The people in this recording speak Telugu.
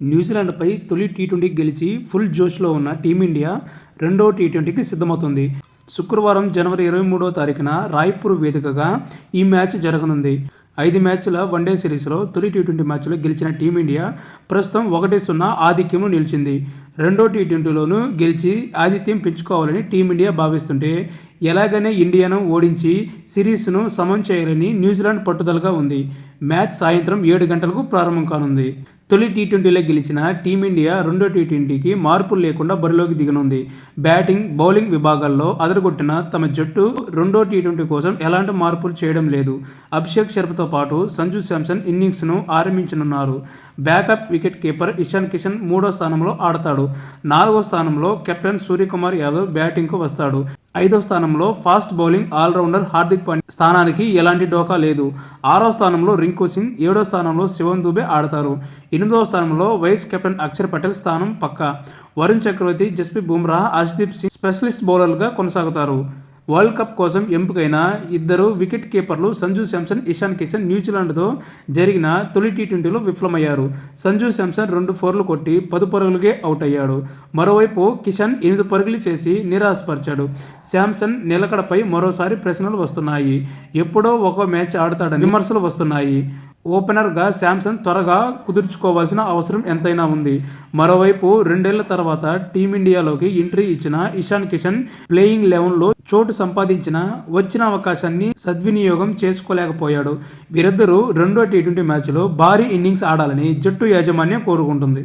న్యూజిలాండ్పై తొలి టీ20 గెలిచి ఫుల్ జోష్లో ఉన్న టీమిండియా రెండో టీ20కి సిద్ధమవుతుంది. శుక్రవారం జనవరి 23వ తారీఖున రాయ్పూర్ వేదికగా ఈ మ్యాచ్ జరగనుంది. 5 మ్యాచ్ల వన్డే సిరీస్లో తొలి టీ20 మ్యాచ్లో గెలిచిన టీమిండియా ప్రస్తుతం 1-0 ఆధిక్యంలో నిలిచింది. రెండో టీ20లోనూ గెలిచి ఆధిక్యం పెంచుకోవాలని టీమిండియా భావిస్తుంటే ఎలాగైనా ఇండియాను ఓడించి సిరీస్ను సమం చేయాలని న్యూజిలాండ్ పట్టుదలగా ఉంది. మ్యాచ్ సాయంత్రం 7 గంటలకు ప్రారంభం కానుంది. తొలి టీ20లో గెలిచిన టీమిండియా రెండో టీ20కి మార్పులు లేకుండా బరిలోకి దిగనుంది. బ్యాటింగ్, బౌలింగ్ విభాగాల్లో అదరగొట్టిన తమ జట్టు రెండో టీ20 కోసం ఎలాంటి మార్పులు చేయడం లేదు. అభిషేక్ శర్మతో పాటు సంజు శాంసన్ ఇన్నింగ్స్ను ఆరంభించనున్నారు. Backup wicket keeper Ishan Kishan 3వ స్థానంలో ఆడతాడు. 4వ స్థానంలో కెప్టెన్ సూర్యకుమార్ యాదవ్ బ్యాటింగ్కు వస్తాడు. 5వ స్థానంలో fast bowling allrounder Hardik Pandya స్థానానికి ఎలాంటి డోకా లేదు. 6వ స్థానంలో రింకు సింగ్, 7వ స్థానంలో శివన్ దుబే ఆడతారు. 8వ స్థానంలో వైస్ కెప్టెన్ అక్షర్ పటేల్ స్థానం పక్కా. వరుణ్ చక్రవర్తి, జస్ప్రీత్ బుమ్రా, హర్షదీప్ సింగ్ స్పెషలిస్ట్ బౌలర్లుగా కొనసాగుతారు. వరల్డ్ కప్ కోసం ఎంపికైన ఇద్దరు వికెట్ కీపర్లు సంజు శాంసన్, ఇషాన్ కిషన్ న్యూజిలాండ్తో జరిగిన తొలి టీ20లో విఫలమయ్యారు. సంజు శాంసన్ 2 4లు కొట్టి 10 పరుగులకే అవుట్ అయ్యాడు. మరోవైపు కిషన్ 8 పరుగులు చేసి నిరాశపరిచాడు. శాంసన్ నిలకడపై మరోసారి ప్రశ్నలు వస్తున్నాయి. ఎప్పుడో ఒక మ్యాచ్ ఆడతాడని విమర్శలు వస్తున్నాయి. ఓపెనర్గా శాంసన్ త్వరగా కుదుర్చుకోవాల్సిన అవసరం ఎంతైనా ఉంది. మరోవైపు 2 ఏళ్ల తర్వాత టీమిండియాలోకి ఎంట్రీ ఇచ్చిన ఇషాన్ కిషన్ ప్లేయింగ్ 11లో చోటు సంపాదించిన వచ్చిన అవకాశాన్ని సద్వినియోగం చేసుకోలేకపోయాడు. వీరిద్దరూ రెండో టీ20 మ్యాచ్లో భారీ ఇన్నింగ్స్ ఆడాలని జట్టు యాజమాన్యం కోరుకుంటుంది.